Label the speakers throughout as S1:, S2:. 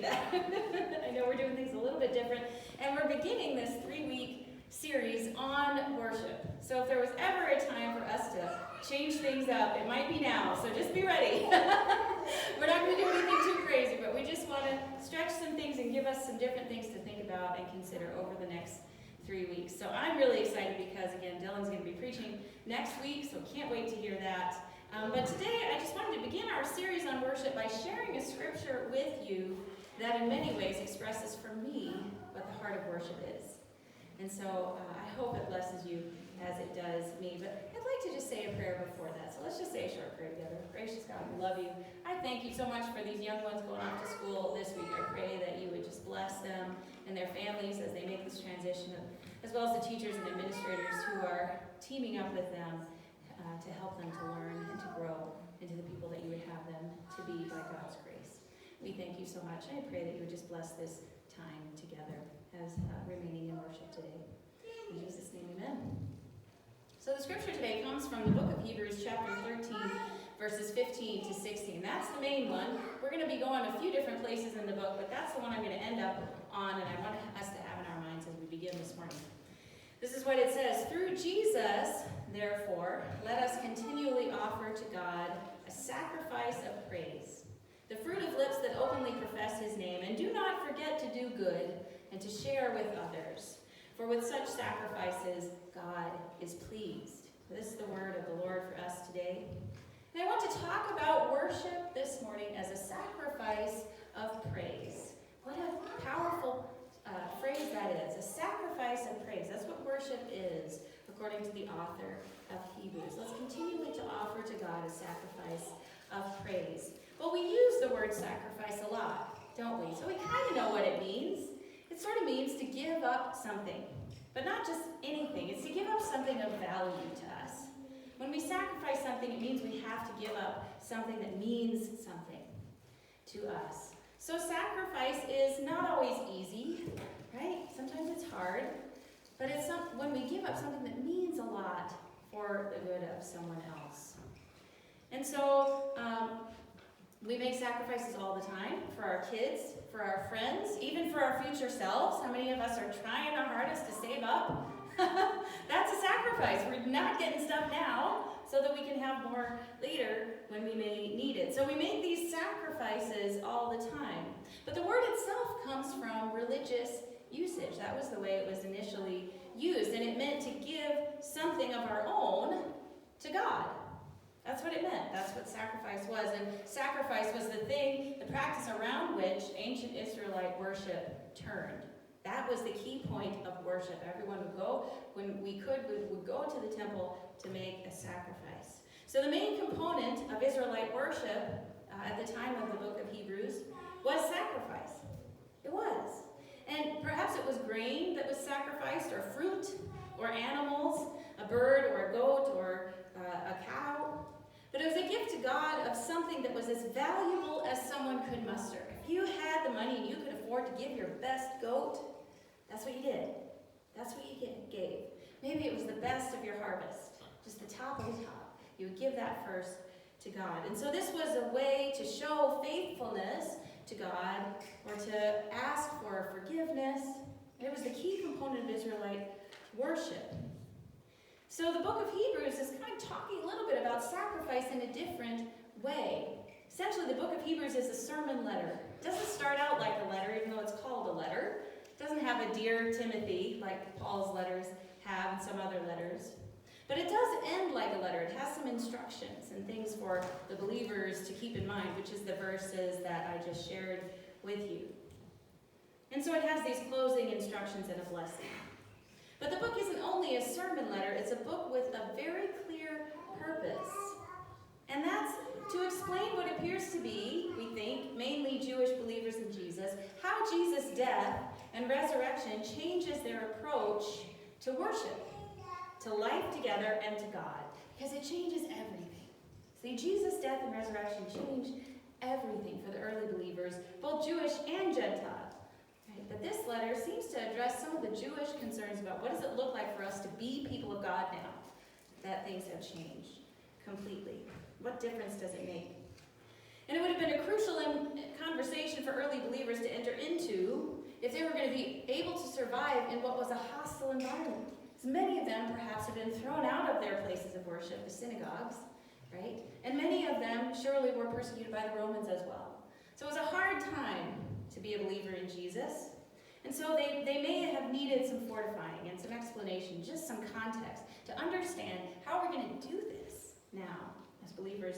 S1: that. I know we're doing things a little bit different, and we're beginning this 3-week series on worship. So if there was ever a time for us to change things up, it might be now, so just be ready. We're not going to do anything too crazy, but we just want to stretch some things and give us some different things to think about and consider over the next 3 weeks. So I'm really excited because, again, Dylan's going to be preaching next week, so can't wait to hear that. But today, I just wanted to begin our series on worship by sharing a scripture with you that in many ways expresses for me what the heart of worship is. And so I hope it blesses you as it does me. But I'd like to just say a prayer before that. So let's just say a short prayer together. Gracious God, we love you. I thank you so much for these young ones going off to school this week. I pray that you would just bless them and their families as they make this transition, as well as the teachers and administrators who are teaming up with them to help them to learn and to grow into the people that you would have them to be by God's grace. We thank you so much. I pray that you would just bless this time together as remaining in worship today. In Jesus' name, amen. So the scripture today comes from the book of Hebrews, chapter 13, verses 15 to 16. That's the main one. We're going to be going a few different places in the book, but that's the one I'm going to end up on, and I want us to have in our minds as we begin this morning. This is what it says: "Through Jesus, therefore, let us continually offer to God a sacrifice of praise, the fruit of lips that openly profess his name, and do not forget to do good and to share with others. For with such sacrifices, God is pleased." So this is the word of the Lord for us today. And I want to talk about worship this morning as a sacrifice of praise. What a powerful phrase that is, a sacrifice of praise. That's what worship is, according to the author of Hebrews. Let's continually to offer to God a sacrifice of praise. Well, we use the word sacrifice a lot, don't we? So we kind of know what it means. It sort of means to give up something, but not just anything. It's to give up something of value to us. When we sacrifice something, it means we have to give up something that means something to us. So sacrifice is not always easy, right? Sometimes it's hard, but it's when we give up something that means a lot for the good of someone else. And so we make sacrifices all the time for our kids, for our friends, even for our future selves. How many of us are trying our hardest to save up? That's a sacrifice. We're not getting stuff now so that we can have more later when we may need it. So we make these sacrifices all the time. But the word itself comes from religious usage. That was the way it was initially used, and it meant to give something of our own to God. That's what it meant. That's what sacrifice was. And sacrifice was the practice around which ancient Israelite worship turned. That was the key point of worship. Everyone would go, when we would go to the temple to make a sacrifice. So the main component of Israelite worship at the time of the book of Hebrews was sacrifice. It was. And perhaps it was grain that was sacrificed, or fruit, or animals, a bird, or a goat, or a cow. But it was a gift to God of something that was as valuable as someone could muster. If you had the money and you could afford to give your best goat, that's what you did. That's what you gave. Maybe it was the best of your harvest, just the top of the top. You would give that first to God. And so this was a way to show faithfulness to God, or to ask for forgiveness. And it was the key component of Israelite worship. So the book of Hebrews is kind of talking a little bit about sacrifice in a different way. Essentially, the book of Hebrews is a sermon letter. It doesn't start out like a letter, even though it's called a letter. It doesn't have a Dear Timothy like Paul's letters have and some other letters. But it does end like a letter. It has some instructions and things for the believers to keep in mind, which is the verses that I just shared with you. And so it has these closing instructions and a blessing. But the book isn't only a sermon letter, it's a book with a very clear purpose. And that's to explain what appears to be, we think, mainly Jewish believers in Jesus, how Jesus' death and resurrection changes their approach to worship, to life together, and to God. Because it changes everything. See, Jesus' death and resurrection changed everything for the early believers, both Jewish and Gentile. Right? But this letter seems to address some of the Jewish concerns about what does it look like for us to be people of God now that things have changed completely. What difference does it make? And it would have been a crucial conversation for early believers to survive in what was a hostile environment. So many of them perhaps had been thrown out of their places of worship, the synagogues, right? And many of them surely were persecuted by the Romans as well. So it was a hard time to be a believer in Jesus. And so they may have needed some fortifying and some explanation, just some context, to understand how we're going to do this now as believers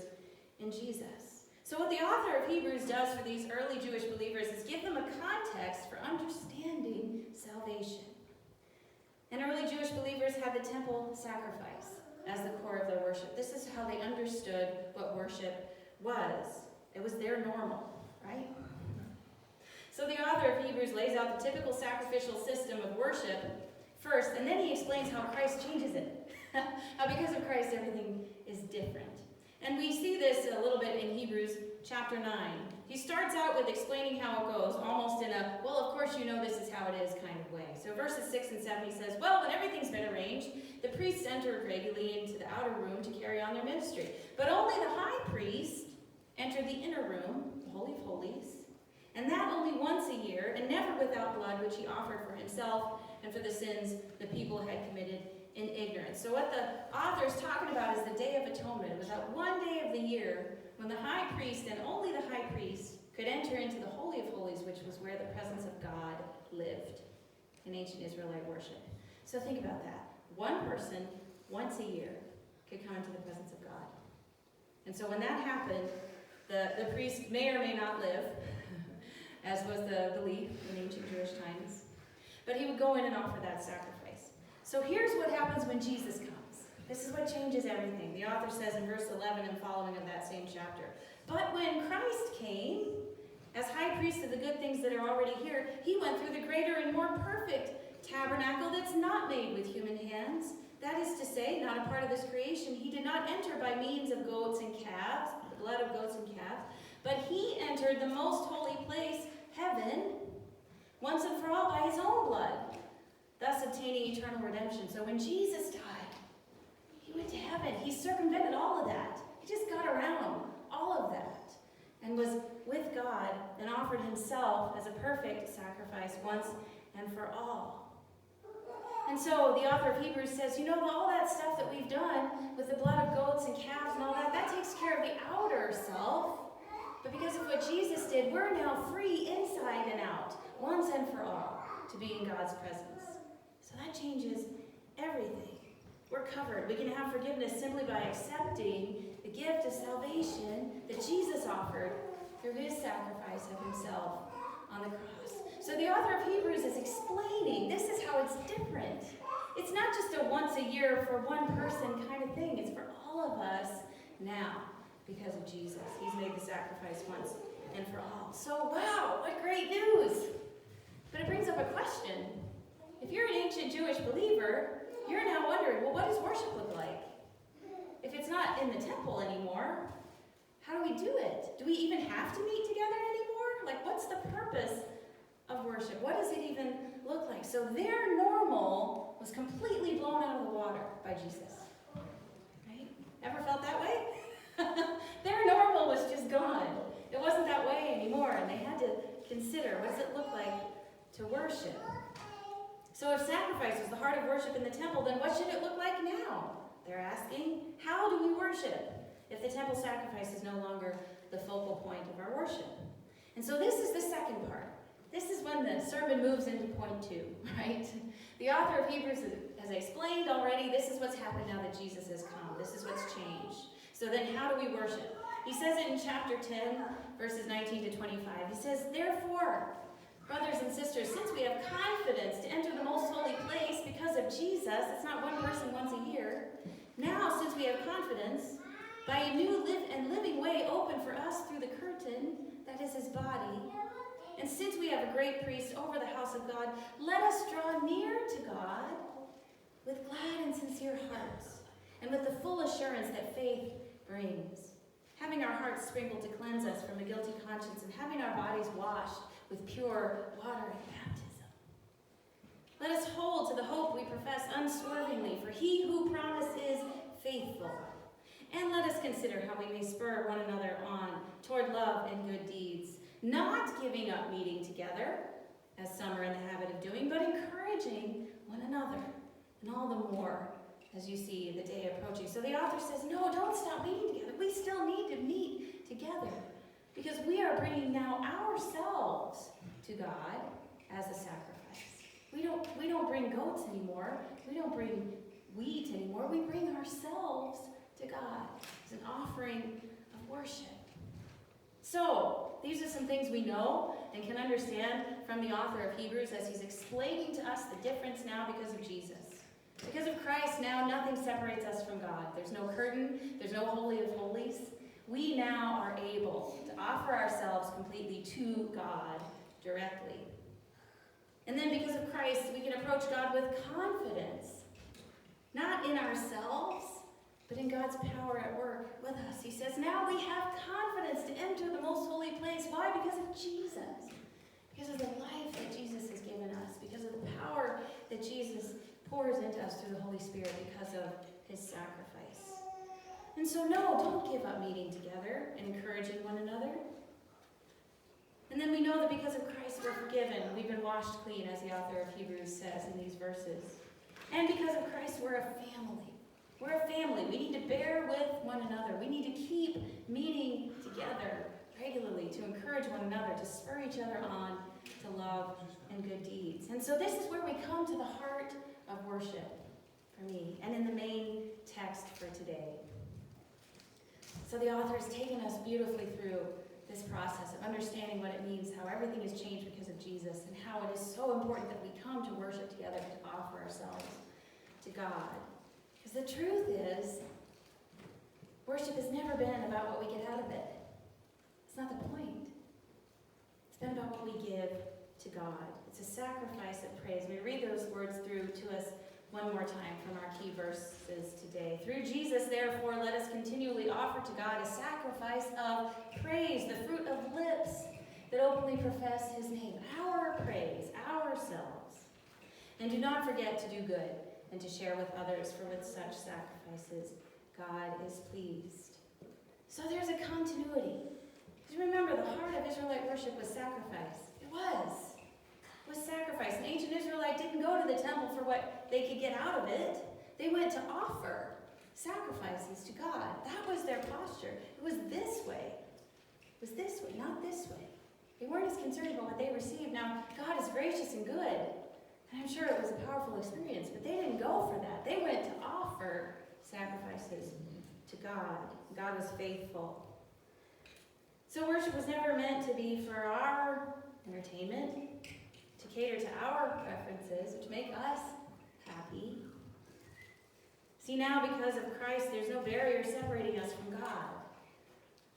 S1: in Jesus. So what the author of Hebrews does for these early Jewish believers is give them a context for understanding salvation. And early Jewish believers had the temple sacrifice as the core of their worship. This is how they understood what worship was. It was their normal, right? So the author of Hebrews lays out the typical sacrificial system of worship first, and then he explains how Christ changes it. How because of Christ everything is different. And we see this a little bit in Hebrews chapter 9. He starts out with explaining how it goes, almost in a, well, of course you know this is how it is kind of way. So verses 6 and 7, he says, well, when everything's been arranged, the priests entered regularly into the outer room to carry on their ministry. But only the high priest entered the inner room, the Holy of Holies, and that only once a year, and never without blood, which he offered for himself and for the sins the people had committed in ignorance. So what the author is talking about is the Day of Atonement. It was that one day of the year when the high priest, and only the high priest, could enter into the Holy of Holies, which was where the presence of God lived in ancient Israelite worship. So think about that. One person, once a year, could come into the presence of God. And so when that happened, the priest may or may not live, as was the belief in ancient Jewish times. But he would go in and offer that sacrifice. So here's what happens when Jesus comes. This is what changes everything. The author says in verse 11 and following of that same chapter, but when Christ came, as high priest of the good things that are already here, he went through the greater and more perfect tabernacle that's not made with human hands. That is to say, not a part of this creation. He did not enter by means of goats and calves, the blood of goats and calves, but he entered the most holy place, heaven, once and for all by his own blood, thus obtaining eternal redemption. So when Jesus died, he went to heaven. He circumvented all of that. He just got around all of that and was with God and offered himself as a perfect sacrifice once and for all. And so the author of Hebrews says, you know, all that stuff that we've done with the blood of goats and calves and all that, that takes care of the outer self. But because of what Jesus did, we're now free inside and out, once and for all, to be in God's presence. So that changes everything. We're covered. We can have forgiveness simply by accepting the gift of salvation that Jesus offered through his sacrifice of himself on the cross. So the author of Hebrews is explaining this is how it's different. It's not just a once a year for one person kind of thing. It's for all of us now. Because of Jesus. He's made the sacrifice once and for all. So, wow, what great news! But it brings up a question. If you're an ancient Jewish believer, you're now wondering, well, what does worship look like? If it's not in the temple anymore, how do we do it? Do we even have to meet together anymore? Like, what's the purpose of worship? What does it even look like? So their normal was completely blown out of the water by Jesus. Right? Ever felt that way? Their normal was just gone. It wasn't that way anymore, and they had to consider, what does it look like to worship? So if sacrifice was the heart of worship in the temple, then what should it look like now? They're asking, how do we worship if the temple sacrifice is no longer the focal point of our worship? And so this is the second part. This is when the sermon moves into point 2, right? The author of Hebrews has explained already, this is what's happened now that Jesus has come. This is what's changed. So then how do we worship? He says it in chapter 10, verses 19 to 25. He says, therefore, brothers and sisters, since we have confidence to enter the most holy place because of Jesus, it's not one person once a year. Now, since we have confidence, by a new and living way open for us through the curtain, that is his body, and since we have a great priest over the house of God, let us draw near to God with glad and sincere hearts, and with the full assurance that faith brings, having our hearts sprinkled to cleanse us from a guilty conscience, and having our bodies washed with pure water and baptism. Let us hold to the hope we profess unswervingly, for he who promised is faithful. And let us consider how we may spur one another on toward love and good deeds, not giving up meeting together, as some are in the habit of doing, but encouraging one another, and all the more as you see the day approaching. So the author says, no, don't stop meeting together. We still need to meet together because we are bringing now ourselves to God as a sacrifice. We don't bring goats anymore. We don't bring wheat anymore. We bring ourselves to God as an offering of worship. So, these are some things we know and can understand from the author of Hebrews as he's explaining to us the difference now because of Jesus. Because of Christ, now nothing separates us from God. There's no curtain, there's no Holy of Holies. We now are able to offer ourselves completely to God directly. And then because of Christ, we can approach God with confidence, not in ourselves, but in God's power at work with us. He says, now we have confidence to enter the most holy place. Why? Because of Jesus. Because of the life that Jesus has given us. Because of the power that Jesus pours into us through the Holy Spirit because of his sacrifice. And so no, don't give up meeting together and encouraging one another. And then we know that because of Christ we're forgiven. We've been washed clean, as the author of Hebrews says in these verses. And because of Christ we're a family. We're a family. We need to bear with one another. We need to keep meeting together regularly to encourage one another, to spur each other on to love and good deeds. And so this is where we come to the heart of worship for me and in the main text for today. So the author has taken us beautifully through this process of understanding what it means, how everything has changed because of Jesus, and how it is so important that we come to worship together to offer ourselves to God. Because the truth is, worship has never been about what we get out of it. It's not the point. It's been about what we give to God. It's a sacrifice of praise. We read those words through to us one more time from our key verses today. Through Jesus, therefore, let us continually offer to God a sacrifice of praise, the fruit of lips that openly profess his name. Our praise, ourselves. And do not forget to do good and to share with others, for with such sacrifices God is pleased. So there's a continuity. Because remember, the heart of Israelite worship was sacrifice. It was sacrifice. An ancient Israelite didn't go to the temple for what they could get out of it. They went to offer sacrifices to God. That was their posture. It was this way. It was this way, not this way. They weren't as concerned about what they received. Now, God is gracious and good. And I'm sure it was a powerful experience, but they didn't go for that. They went to offer sacrifices to God. God was faithful. So worship was never meant to be for our entertainment, to cater to our preferences, or to make us happy. See, now because of Christ, there's no barrier separating us from God.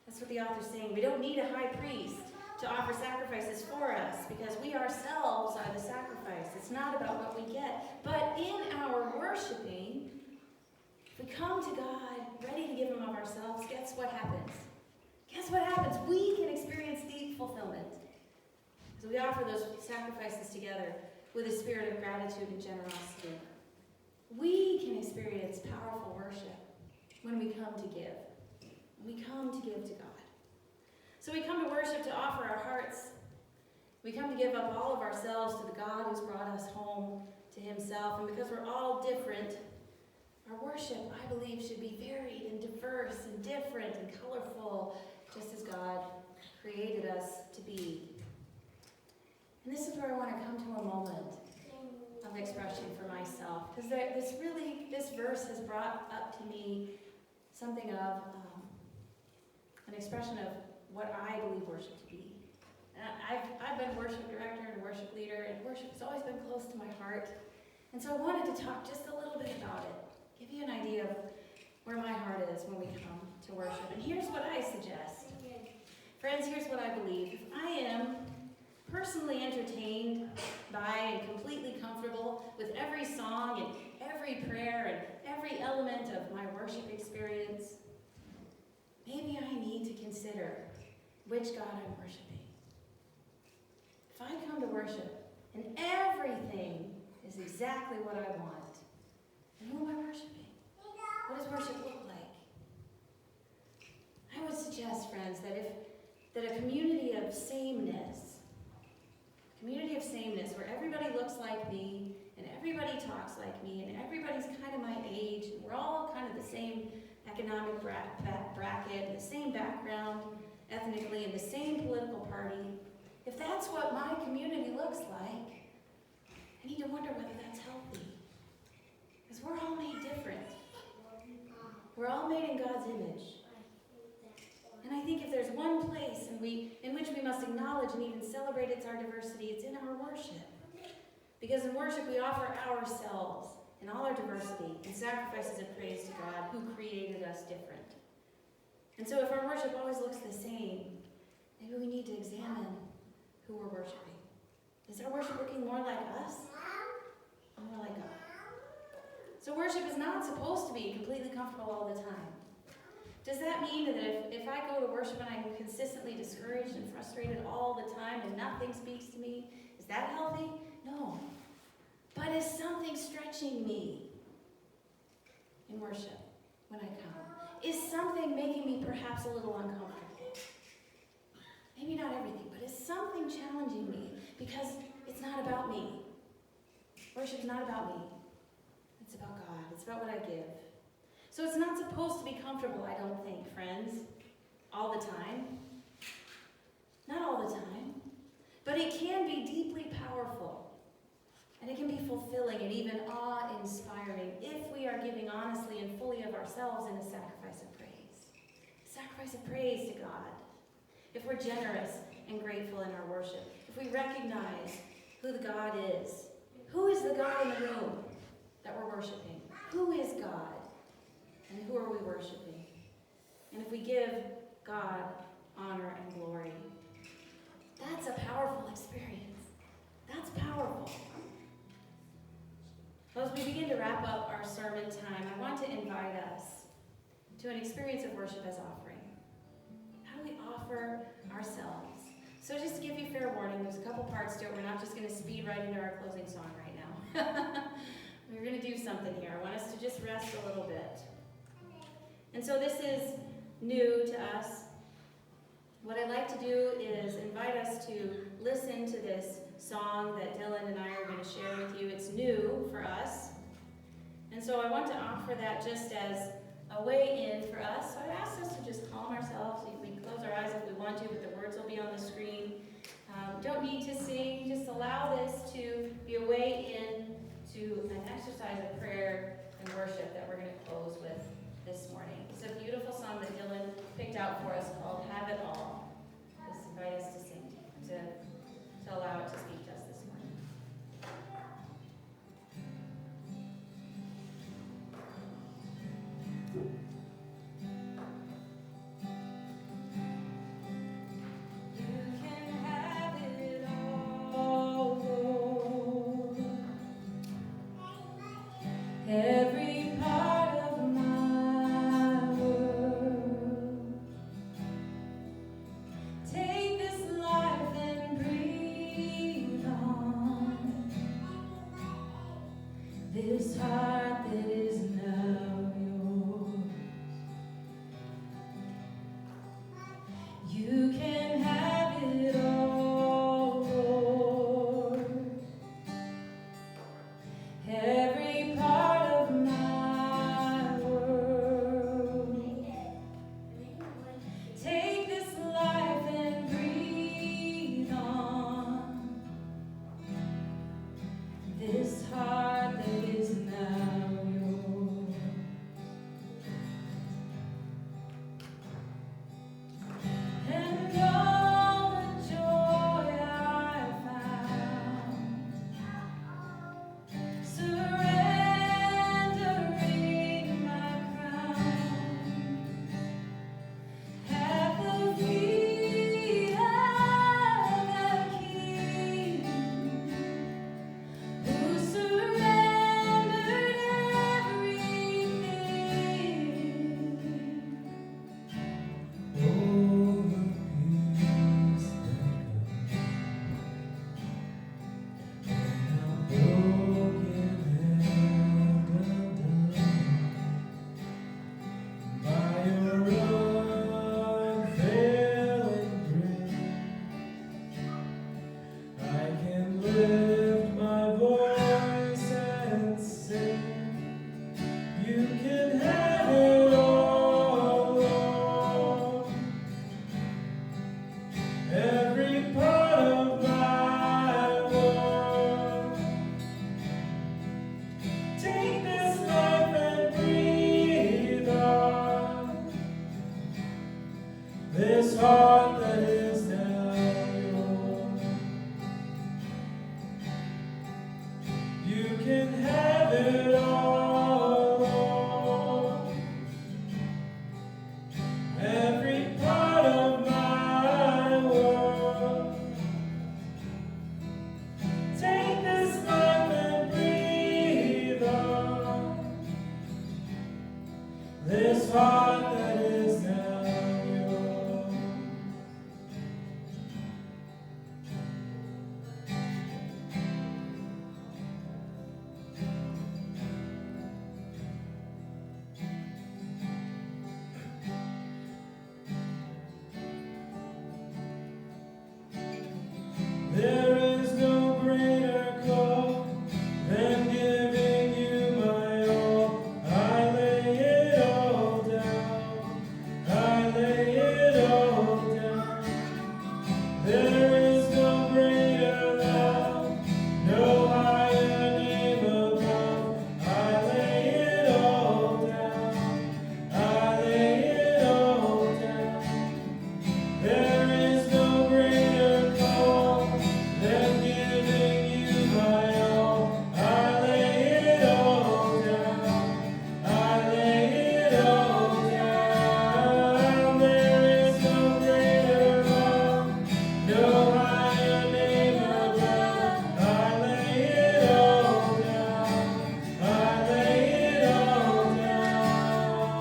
S1: That's what the author's saying. We don't need a high priest to offer sacrifices for us, because we ourselves are the sacrifice. It's not about what we get. But in our worshiping, if we come to God ready to give him of ourselves, guess what happens? Guess what happens? We can experience deep fulfillment. So we offer those sacrifices together with a spirit of gratitude and generosity. We can experience powerful worship when we come to give. When we come to give to God. So we come to worship to offer our hearts. We come to give up all of ourselves to the God who's brought us home to himself. And because we're all different, our worship, I believe, should be varied and diverse and different and colorful, just as God created us to be. And this is where I want to come to a moment of expression for myself. Because this verse has brought up to me something of an expression of what I believe worship to be. And I've been worship director and worship leader, and worship has always been close to my heart. And so I wanted to talk just a little bit about it. Give you an idea of where my heart is when we come to worship. And here's what I suggest. Friends, here's what I believe. If I am personally entertained by and completely comfortable with every song and every prayer and every element of my worship experience, maybe I need to consider which God I'm worshiping. If I come to worship and everything is exactly what I want, then who am I worshiping? What does worship look like? I would suggest, friends, that a community of sameness looks like me, and everybody talks like me, and everybody's kind of my age, and we're all kind of the same economic bracket, the same background ethnically, and the same political party, if that's what my community looks like, I need to wonder whether that's healthy. Because we're all made different. We're all made in God's image. And I think if there's one place in which we must acknowledge and even celebrate our diversity, it's in our worship. Because in worship we offer ourselves in all our diversity and sacrifices of praise to God who created us different. And so if our worship always looks the same, maybe we need to examine who we're worshiping. Is our worship looking more like us or more like God? So worship is not supposed to be completely comfortable all the time. Does that mean that if I go to worship and I'm consistently discouraged and frustrated all the time and nothing speaks to me, is that healthy? No. But is something stretching me in worship when I come? Is something making me perhaps a little uncomfortable? Maybe not everything, but is something challenging me? Because it's not about me. Worship's not about me. It's about God. It's about what I give. So it's not supposed to be comfortable, I don't think, friends, all the time. Not all the time. But it can be deeply powerful. And it can be fulfilling and even awe-inspiring if we are giving honestly and fully of ourselves in a sacrifice of praise. Sacrifice of praise to God. If we're generous and grateful in our worship. If we recognize who the God is. Who is the God in the room that we're worshiping? Who is God? And who are we worshiping? And if we give God honor and glory, that's a powerful experience. That's powerful. Well, as we begin to wrap up our sermon time, I want to invite us to an experience of worship as offering. How do we offer ourselves? So just to give you fair warning, there's a couple parts to it. We're not just going to speed right into our closing song right now. We're going to do something here. I want us to just rest a little bit. And so this is new to us. What I'd like to do is invite us to listen to this song that Dylan and I are going to share with you. It's new for us. And so I want to offer that just as a way in for us. So I asked us to just calm ourselves. We can close our eyes if we want to, but the words will be on the screen. Don't need to sing. Just allow this to be a way in to an exercise of prayer and worship that we're going to close with this morning. It's a beautiful song that Dylan picked out for us called Have It All. Just invite us to sing, to allow it to speak to us this morning. You can have it all, Lord. Every part of my world. Take this life and breathe
S2: can have it all, Lord. Every part of my world. Take this life and breathe on this heart that is now yours. There is no greater call than giving you my all. I lay it all down. I lay it all down. There is no greater love, no higher name above. I lay it all down. I lay it all down. There is no greater call than giving you my all. I lay it all down. I lay it all down. There is no greater love, no higher name above. I lay it all down. I lay it all down.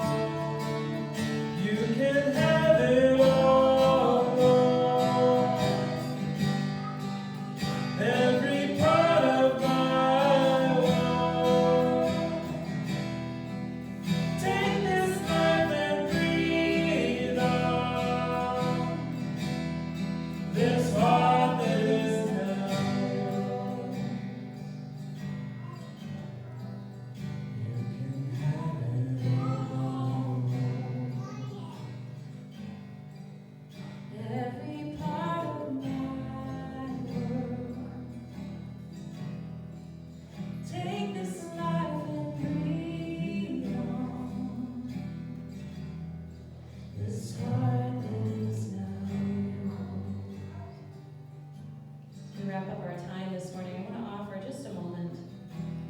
S2: You can have it all, Lord. Every part of my world. Take this life and breathe on this heart that is now yours. You can have it all.
S1: Every part of my world. Take this life and breathe on this heart that is now yours. To wrap up our time this morning, I want to offer just a moment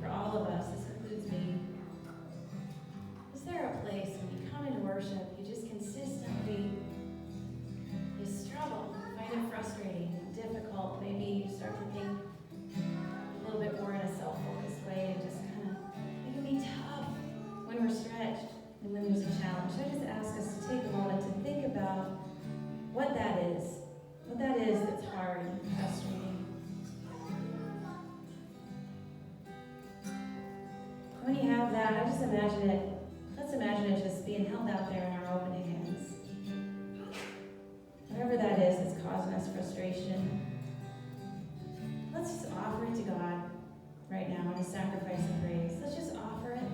S1: for all of us. This includes me. Is there a place when you come into worship, you just consistently you struggle, find it frustrating, difficult? Maybe you start to think a little bit more in a self-focused way and just kind of, it can be tough when we're stretched and when there's a challenge. So I just ask us to take a moment to think about what that is that's hard and frustrating. When you have that, let's imagine it just being held out there in our open hands. Whatever that is that's causing us frustration, let's just offer it to God right now in a sacrifice of praise. Let's just offer it.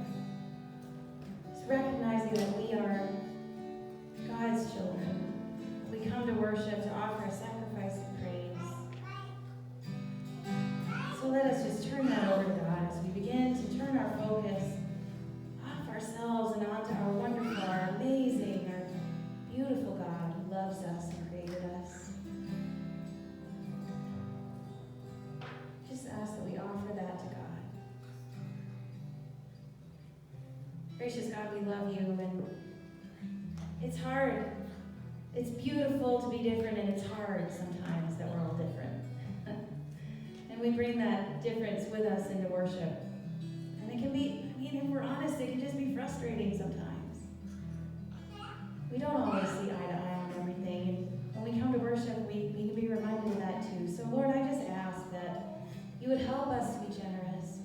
S1: Just recognizing that we are God's children. We come to worship to offer a sacrifice of praise. So let us just turn that over to God as we begin to turn our focus off ourselves and onto our wonderful, our amazing, our beautiful God who loves us and created us. Just ask that we offer that to God. Gracious God, we love you, and it's hard. It's beautiful to be different, and it's hard sometimes that we're all different. And we bring that difference with us into worship. And it can be, if we're honest, it can just be frustrating sometimes. We don't always see eye to eye on everything. And when we come to worship, we can be reminded of that too. So Lord, I just ask that you would help us to be generous.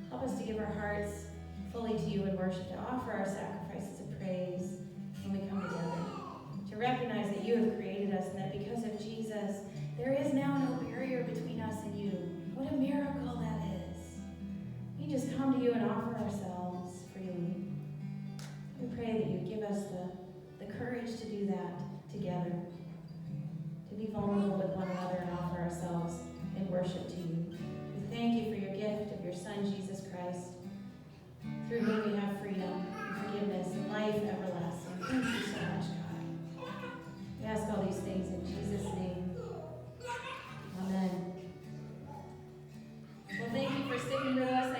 S1: Help us to give our hearts fully to you in worship, to offer our sacrifices of praise when we come together. To recognize that you have created us and that because of Jesus, there is now no barrier between us and you. What a miracle that is. We just come to you and offer ourselves freely. We pray that you give us the courage to do that together, to be vulnerable with one another and offer ourselves in worship to you. We thank you for your gift of your Son, Jesus Christ, through whom we have freedom, and forgiveness, and life everlasting. Thank you so much, God. We ask all these things in Jesus' name. Amen. Well, thank you for sticking with us.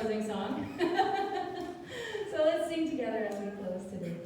S1: closing song. So let's sing together as we close today.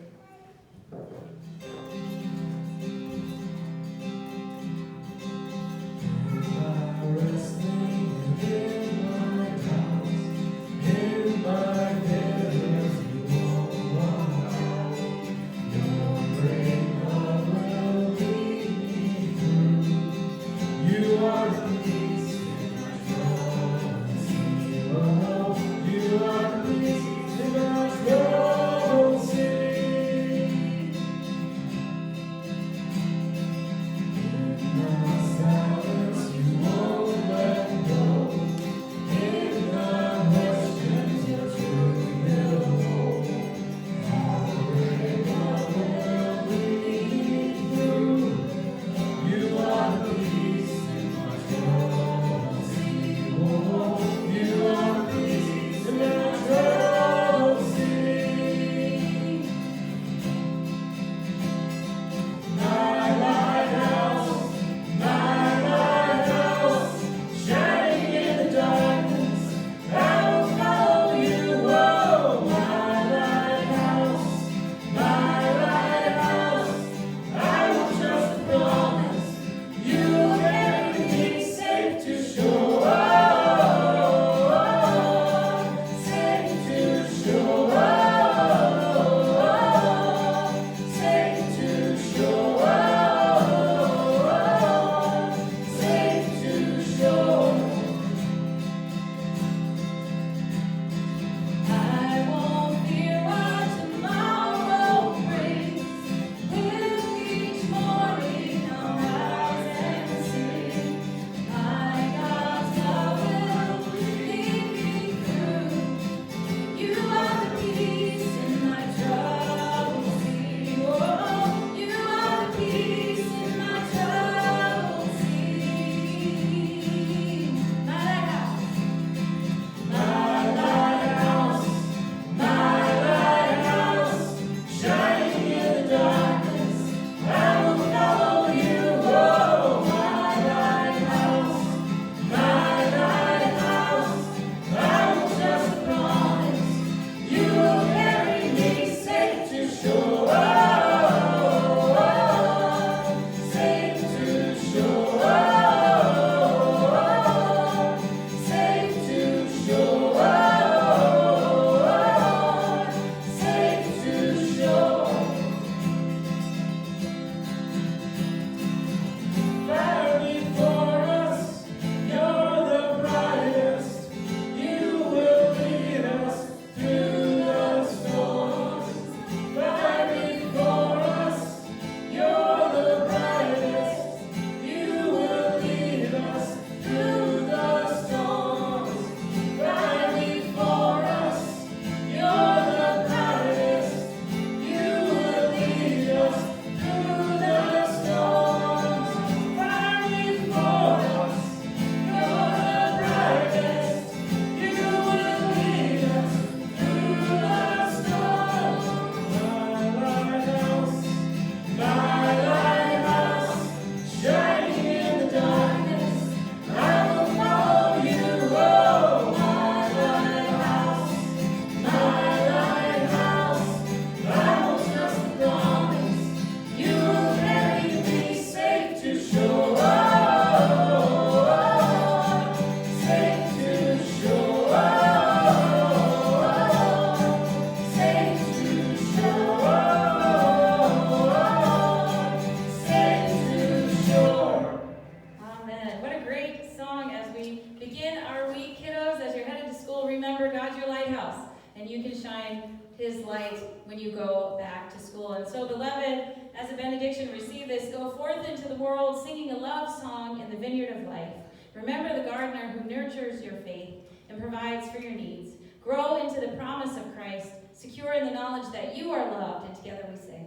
S1: His light when you go back to school. And so, beloved, as a benediction, receive this. Go forth into the world singing a love song in the vineyard of life. Remember the gardener who nurtures your faith and provides for your needs. Grow into the promise of Christ, secure in the knowledge that you are loved. And together we say,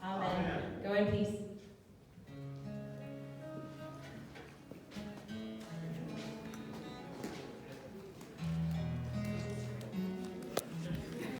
S1: Amen. Amen. Go in peace.